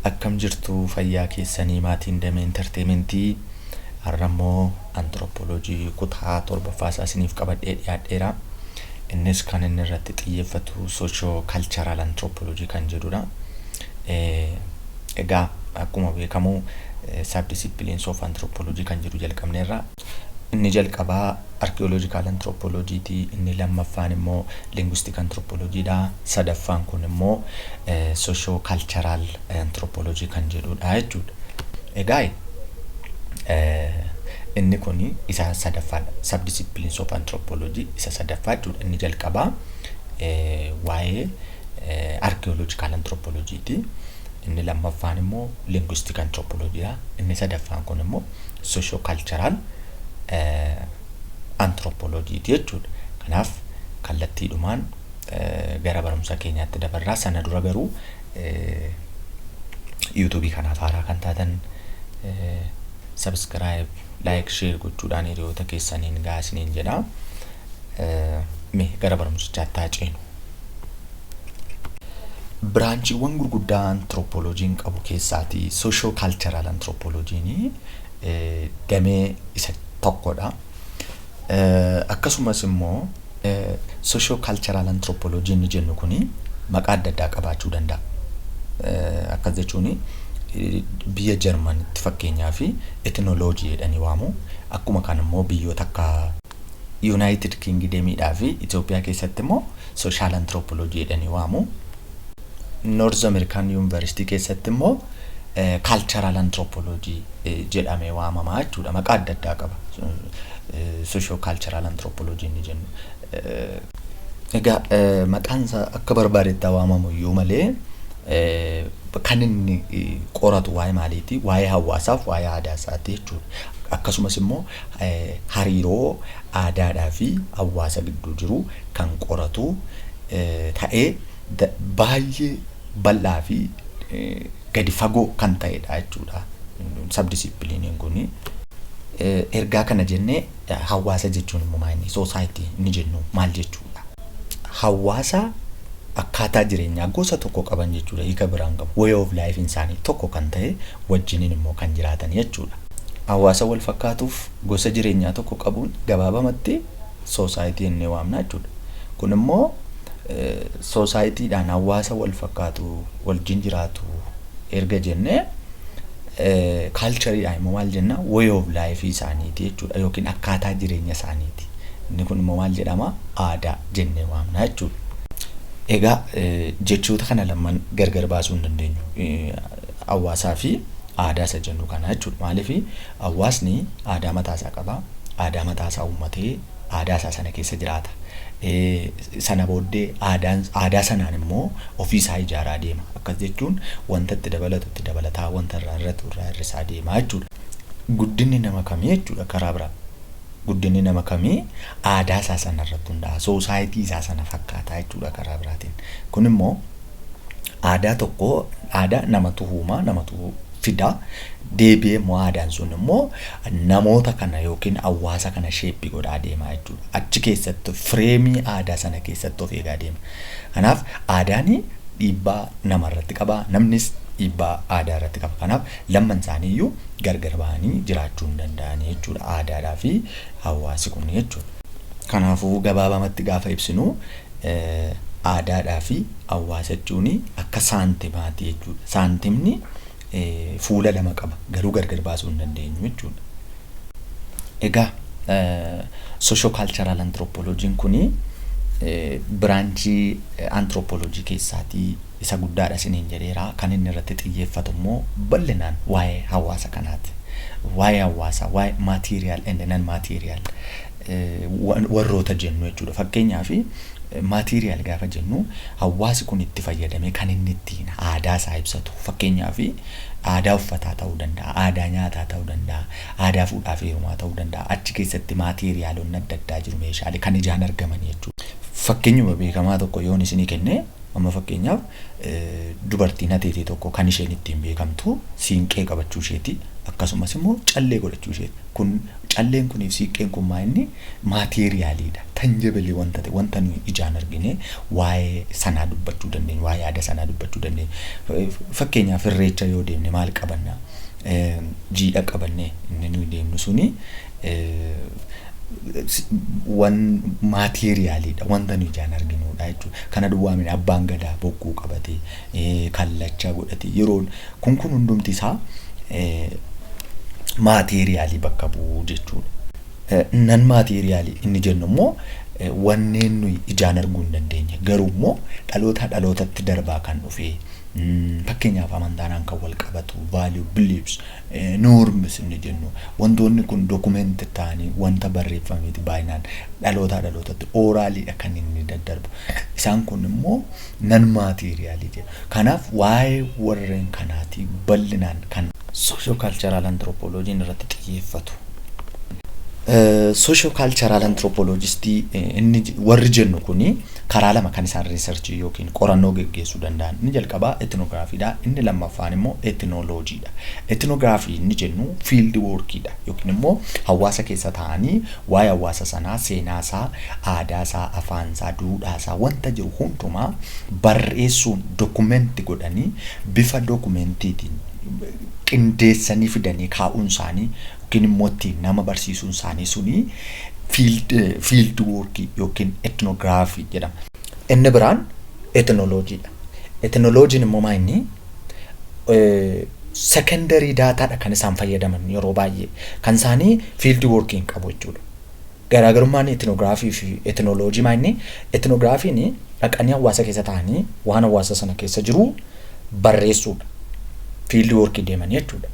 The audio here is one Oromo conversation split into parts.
akkam jirtu fayyaa keessanii maatiin damee entertainmentii har'ammoo anthropology kutaa torbaffaasaa isiniif qabadhee dhiyaadheera. Innis kan inni irratti xiyyeeffatu socio cultural anthropology kan jedhudha. Egaa akkuma beekamu subdisciplines of anthropology kan jedhu jalqabneerra. Inni jalqabaa archaeological anthropology ti, inni lammaffaan immoo linguistic anthropology dha, sadaffaan kun immoo socio cultural anthropology kan jedhudha jechuudha. Egaa inni kun isa sadaffaadha, subdisciplines of anthropology isa sadaffaa jechuudha. Inni jalqabaa waa'ee archaeological anthropology ti, inni lammaffaan immoo linguistic anthropology dha, inni sadaffaan kun immoo socio cultural anthropology jechuudha. Kanaaf kallattiidhumaan gara barumsa keenyaatti dabarraa. Sana dura garuu YouTube kanaaf haaraa kan taatan subscribe, like, share gochuudhaan hiriyoota keessaniin gaasiniin jedha. Mee gara barumsichaatti haa ceenu. Biraanchiiwwan gurguddaa anthropologiin qabu keessaati socio cultural anthropologiin damee isa tokkodha. Akkasumas immoo socio cultural anthropology ni jennu kuni maqaa adda addaa qabaachuu danda'a. Akkas jechuun biyya Jarmanitti fakkeenyaa fi ethnology jedhanii waamu. Akkuma kan immoo biyyoota akka United Kingdom fi Ethiopia keessatti immoo social anthropology jedhanii waamu. North American University keessatti immoo cultural anthropology jedhamee waamamaa jechuudha. Maqaa adda addaa qaba socio cultural anthropology ni jennu. Egaa maqaan isaa akka barbaadetti waamamu iyyuu malee kan inni qoratu waa'ee maaliiti? Waa'ee hawaasaaf waa'ee aadaa isaati jechuudha. Akkasumas immoo hariiroo aadaadhaa fi hawaasa gidduu jiru kan qoratu ta'ee baay'ee bal'aa fi gadi fagoo kan ta'edha jechuudha. Subdiscipliniin kun ergaa kana jennee hawaasa jechuun immoo maali? Society ni jennu maal jechuudha? Hawaasa akkaataa jireenyaa gosa tokko qaban jechuudha. Hiika biraan qabu. Way of life isaanii tokko kan ta'e wajjiniin immoo kan jiraatan jechuudha. Hawaasa wal fakkaatuuf gosa jireenyaa tokko qabuun gabaabamatti society jennee waamna jechuudha. Kun immoo societyidhaan hawaasa wal fakkaatu wajjin jiraatu erga jennee culture immoo maal jenna? Way of life isaaniiti jechuudha, yookiin akkaataa jireenya isaaniiti. Inni kun immoo maal jedhama? Aadaa jennee waamna jechuudha. Egaa jechoota kana lamaan gargar baasuu hin dandeenyu, hawaasaa fi aadaa isa jennu kana jechuudha. Maaliif hawaasni aadaa mataasaa qaba, aadaa mataasaa uummatee aadaa isaa sana keessa jiraata. Sana booddee aadaa sanaan immoo ofii isaa ijaaraa deema. Akkas jechuun wanta itti dabalataa, wanta irraa hir'isaa deema jechuudha. Guddinni nama kamii jechuudha karaa biraa. Guddinni nama kamii aadaa isaa sana irratti hundaa'a. Society isaa sana fakkaataa jechuudha karaa biraatiin. Kun immoo aadaa tokko namatu uumaa, namatu fida. Deebi'ee immoo aadaan sun immoo namoota kana yookiin hawaasa kana sheeppii godhaa deema jechuudha. Achi keessatti fireemii aadaa sana keessatti of eegaa deema. Kanaaf aadaan dhiibbaa nama irratti qaba, namnis dhiibbaa aadaa irratti qaba. Kanaaf lamman isaanii iyyuu gargar bahanii jiraachuu hin danda'an jechuudha, aadaadhaa fi hawaasi kun jechuudha. Kanaafuu gabaabamatti gaafa ibsinu aadaadhaa fi hawaasa jechuun akka saantimaati jechuudha. Saantimni fuula lama qaba, garuu gargar baasuu hin dandeenyu jechuudha. Egaa socio cultural anthropology kuni biraanchii anthropology keessaatii isa guddaadha isiniin jedheera. Kan inni irratti xiyyeeffatu immoo bal'inaan waa'ee hawaasa kanaati. Waa'ee hawaasaa, waa'ee material and non material warroota jennu jechuudha. Fakkeenyaaf material gaafa jennu hawaasi kun itti fayyadamee kan inni ittiin aadaa isaa ibsatu. Fakkeenyaaf aadaa uffataa ta'uu danda'a, aadaa nyaataa ta'uu danda'a, aadaa fuudhaa fi heerumaa ta'uu danda'a. Achi keessatti materialonni adda addaa jiru, meeshaalee kan ijaan argaman jechuudha. Fakkeenyuma beekamaa tokko yoon isinii kenne Amma fakkeenyaaf dubartiin ateetee tokko kan isheen ittiin beekamtu siinqee qabachuu isheeti. Akkasumas immoo callee godhachuu isheeti. Kun calleen kuniif siinqeen kun maa'inni maateeriyaaliidha. Tangibilii wanta ta'e wanta nuyi ijaan argine waa'ee sanaa dubbachuu dandeenya, waa'ee aadaa sanaa dubbachuu dandeenya. Fakkeenyaaf irreecha yoo deemne maal qabanna? Jiidha qabannee inni nuyi deemnu suni wan maateeriyaaliidha wanta nuyi ijaan arginudha jechuudha. Kana duwwaamine abbaan gadaa bokkuu qabatee kallacha godhatee yeroon kun hundumti isaa maateeriyaalii bakka bu'u jechuudha. Nan maateeriyaalii inni jennu immoo wanneen nuyi ijaan arguu hin dandeenye garuu immoo dhalootatti darbaa kan dhufe fakkeenyaaf amantaadhaan kan wal qabatu value beliefs norms inni jennu wantoonni kun document ta'anii wanta barreeffameeti baay'inaan dhalootatti oraaliidha kan inni daddarbu. Isaan kun immoo nan maateeriyaalii jedhu. Kanaaf waa'ee warreen kanaati bal'inaan kan socio-cultural anthropology irratti xiyyeeffatu. Socio-cultural anthropologist inni warri jennu kuni karaa lama kan isaan research yookiin qorannoo geggeessuu danda'an. Inni jalqabaa ethnographyidha, inni lammaffaan immoo ethnologyidha. Ethnography inni jennu field workidha yookiin immoo hawaasa keessa ta'anii waa'ee hawaasa sanaa, seenaasaa, aadaasaa, afaansaa, duudhaasaa wanta jiru hundumaa barreessuun dokumenti godhanii bifa dokumentiitiin qindeessanii fidanii kaa'uun isaanii yookiin immoo nama barsiisuun isaanii suni field work yookiin ethnography jedhama. Inni biraan ethnologyidha. Ethnology'n immoo maayinni secondary dataadha kan isaan fayyadaman yeroo baay'ee kan isaanii field working qabu jechuudha. Garaagarummaan ethnography fi ethnology maayinni ethnography'n dhaqanii hawaasa keessa ta'anii waan hawaasa sana keessa jiru barreessuudha. Field work deemanii jechuudha.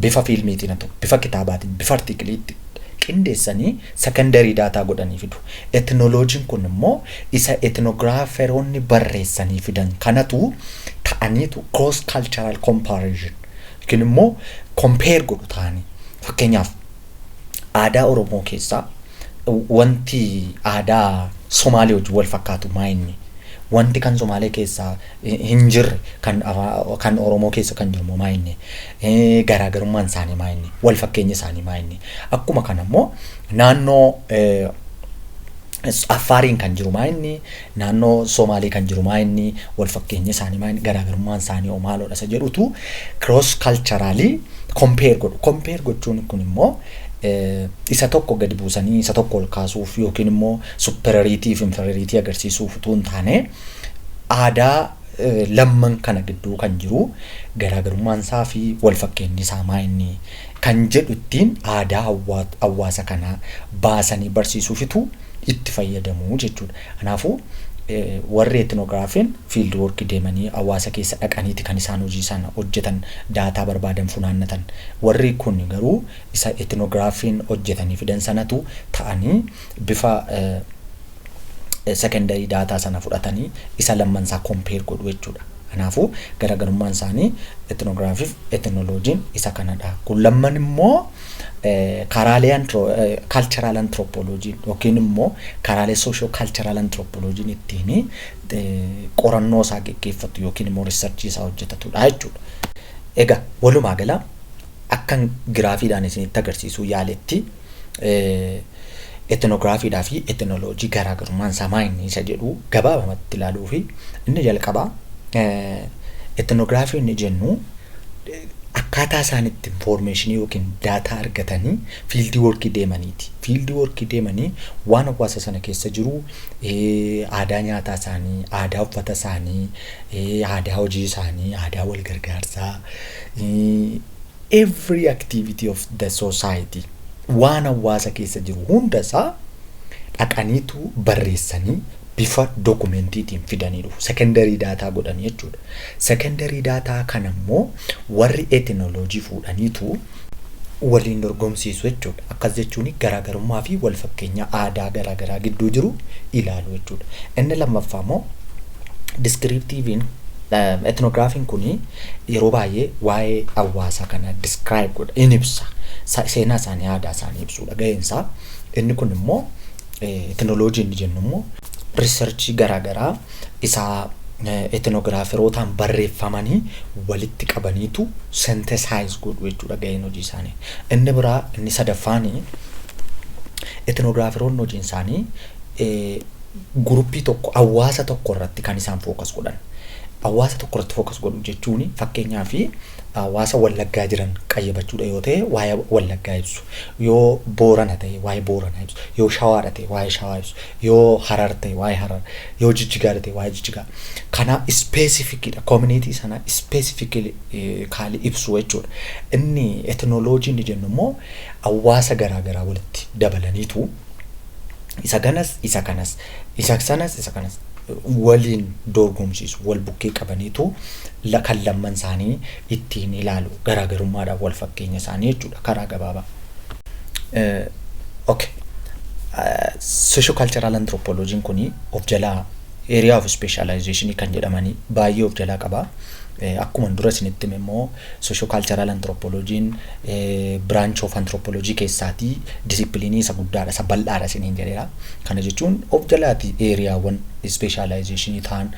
Bifa fiilmiitiin haa ta'u, bifa kitaabaatiin, bifa artikiliitti qindeessanii secondary data godhanii fidu. Ethnology'n kun immoo isa ethnographeroonni barreessanii fidan kanatu ta'aniitu cross cultural comparison yookiin immoo compare godhu ta'anii. Fakkeenyaaf aadaa Oromoo keessaa wanti aadaa Somaalee wajjin wal fakkaatu maayinni. Wanti kan Somaalee keessaa hin jirre kan Oromoo keessa kan jiru maayinni. Garaagarummaan isaanii maayinni. Wal fakkeenya isaanii maayinni. Akkuma kana immoo naannoo Affaariin kan jiru maayinni, naannoo Somaalee kan jiru maayinni, wal fakkeenya isaanii maayinni, garaagarummaan isaanii maaloodha isa jedhutu cross culturally compare godhu. Compare gochuun kun immoo isa tokko gadi buusanii isa tokko ol kaasuuf yookiin immoo superiority fi inferiority agarsiisuuf utuu hin taane aadaa lamman kana gidduu kan jiru garaagarummaan isaa fi wal fakkeenyi isaa maayinni kan jedhu ittiin aadaa hawaasa kanaa baasanii barsiisuufitu itti fayyadamu jechuudha. Kanaafuu warri ethnographiin field work deemanii hawaasa keessa dhaqaniiti kan isaan hojii sana hojjetan daataa barbaadan funaannatan. Warri kun garuu isa ethnographiin hojjetanii fidan sanatu ta'anii bifa secondary data sana fudhatanii isa lamman isaa compare godhu jechuudha. Kanaafuu garaagarummaan isaanii ethnography fi ethnology'n isa kanadha. Kun lamman immoo karaalee cultural anthropology yookiin immoo karaalee socio cultural anthropology ittiin qorannoo isaa geggeeffatu yookiin immoo research isaa hojjetatudha jechuudha. Egaa walumaa gala akkan giraafiidhaan isinitti agarsiisuu yaaletti ethnographyidhaa fi ethnology garaagarummaan isaa maayinni isa jedhu gabaabamatti ilaaluu fi inni jalqabaa ethnography inni jennu akkaataa isaan itti information yookiin data argatanii field work deemaniiti. Field work deemanii waan hawaasa sana keessa jiru aadaa nyaataa isaanii, aadaa uffata isaanii, aadaa hojii isaanii, aadaa wal gargaarsaa, every activity of the society waan hawaasa keessa jiru hunda isaa dhaqaniitu barreessanii bifa dokumentiitiin fidanii dhufu. Secondary data godhanii jechuudha. Secondary data kana immoo warri ethnology fuudhaniitu waliin dorgomsiisu jechuudha. Akkas jechuun garaagarummaa fi wal fakkeenya aadaa garaagaraa gidduu jiru ilaalu jechuudha. Inni lammaffaa immoo descriptivein ethnographiin kuni yeroo baay'ee waa'ee hawaasa kana describe godha, in ibsa. Seenaa isaanii, aadaa isaanii ibsuudha ga'eensaa. Inni kun immoo ethnology inni jennu immoo research garaagaraa isa etnograaferootaan barreeffamanii walitti qabaniitu synthesize godhu jechuudha gaheen hojii isaanii. Inni biraa inni sadaffaanii etnograaferoonni hojiin isaanii guruppii tokko hawaasa tokko irratti kan isaan fookas godhan. Hawaasa tokko irratti fookas godhu jechuun fakkeenyaaf hawaasa Wallaggaa jiran qayyabachuudha yoo ta'e waa'ee Wallaggaa ibsu, yoo Boorana ta'e waa'ee Booranaa ibsu, yoo Shawaadha ta'e waa'ee Shawaa ibsu, yoo Harar ta'e waa'ee Harar, yoo Jijjigaa ta'e waa'ee Jijjigaa. Kana specificidha, community sana specifically kaali ibsu jechuudha. Inni etnoloojii ni jennu immoo hawaasa garaagaraa walitti dabalaniitu isa kanas isa kanas isa sanas isa kanas waliin dorgomsiisu, wal bukkee qabaniitu kan lamman isaanii ittiin ilaalu garaagarummaadhaaf wal fakkeenya isaanii jechuudha karaa gabaabaa. Okay. Socio-cultural anthropology kuni of jalaa area of specialization kan jedhamanii baay'ee of jalaa qaba. Akkuma dura isinitti immoo socio-cultural anthropology branch of anthropology keessaatii disciplinii isa guddaadha, isa bal'aadha isiniin jedheera. Kana jechuun of jalaati areaawwan specialization ta'an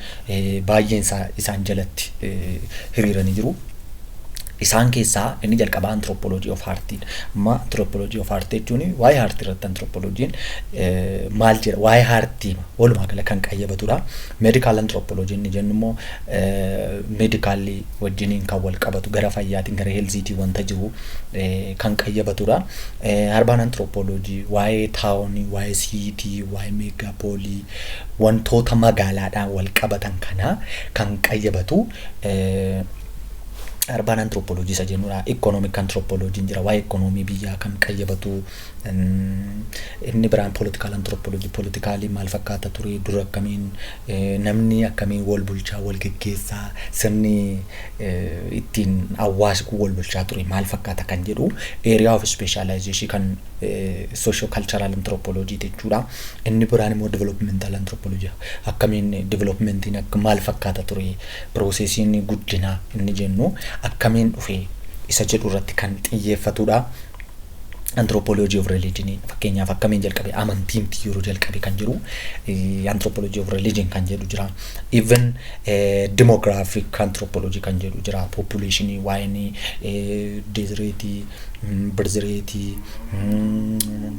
baay'een isaan jalatti hiriiranii jiru. Isaan keessaa inni jalqabaa anthropology of art. Ma anthropology of art jechuun waa'ee art irratti anthropology maal jedha waa'ee art walumaa gala kan qayyabatudha. Medical anthropology inni jennu immoo medical wajjiniin kan wal qabatu gara fayyaatiin gara healthiitiin wanta jiru kan qayyabatudha. Urban anthropology waa'ee town, waa'ee city, waa'ee megapolii wantoota magaalaadhaan wal qabatan kana kan qayyabatu. Urban anthropology isa jennudha. Economic anthropology jira waa'ee economy biyyaa kan qayyabatu. Inni biraan political anthropology, politically maal fakkaata ture dura akkamiin namni akkamiin wal bulchaa wal geggeessaa sirni ittiin hawaasni wal bulchaa ture maal fakkaata kan jedhu area of specialization kan socio-cultural anthropology jechuudha. Inni biraan immoo developmental anthropology akkamiin developmentiin akka maal fakkaata ture processiin guddinaa inni jennu akkamiin dhufe isa jedhu irratti kan xiyyeeffatudha. Anthropology of religion fakkeenyaaf akkamiin jalqabe amantiin yeroo jalqabe kan jiru anthropology of religion kan jedhu jira. Even demographic anthropology kan jedhu jira. Population waa'ee death rate, birth rate,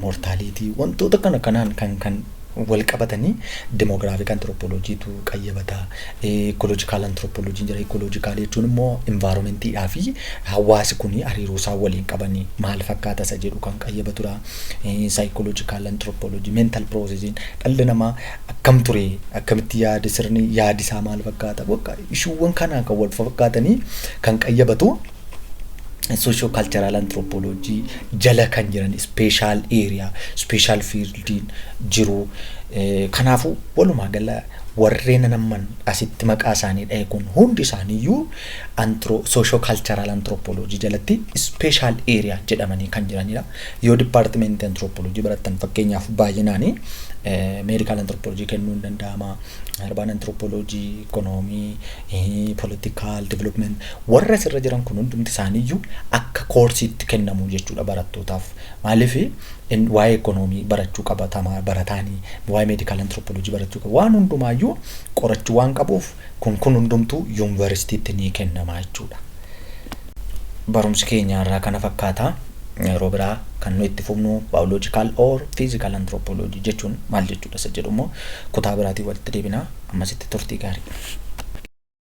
mortality wantoota kanaan kan wal qabatanii demographic anthropology tu qayyabata. Ecological anthropology jira. Ecological jechuun immoo environmentidhaa fi hawaasi kuni hariiroo isaa waliin qabanii maal fakkaata isa jedhu kan qayyabatudha. Psychological anthropology mental processing dhalli namaa akkam ture akkamitti yaada sirni yaadi isaa maal fakkaata bakka ishuuwwan kanaan kan wal fakkaatanii kan qayyabatu. Socio-cultural anthropology jala kan jiran special area, special field jiru. Kanaafu walumaa gala warreen namman asitti maqaa isaanii dhahe kun hundi isaaniiyyuu socio-cultural anthropology jalatti special area jedhamanii kan jiranidha. Yoo department anthropology barattan fakkeenyaaf baay'inaanii medical anthropology kennuu hin danda'ama. Urban anthropology, economy, political development warra asirra jiran kun hundumti isaaniiyyuu akka koorsiitti kennamu jechuudha barattootaaf. Maaliif waa'ee economy barachuu qabatamaa barataanii waa'ee medical anthropology barachuu qabu waan hundumaayyuu qorachuu waan qabuuf kun hundumtuu yuunivarsiitiitti ni kennama jechuudha. Barumsi keenya irraa kana fakkaata. Yeroo biraa kan nuyi itti fufnu biological or physical anthropology jechuun maal jechuudha isa jedhu immoo kutaa biraatiin walitti deebina. Ammasitti turtii gaarii.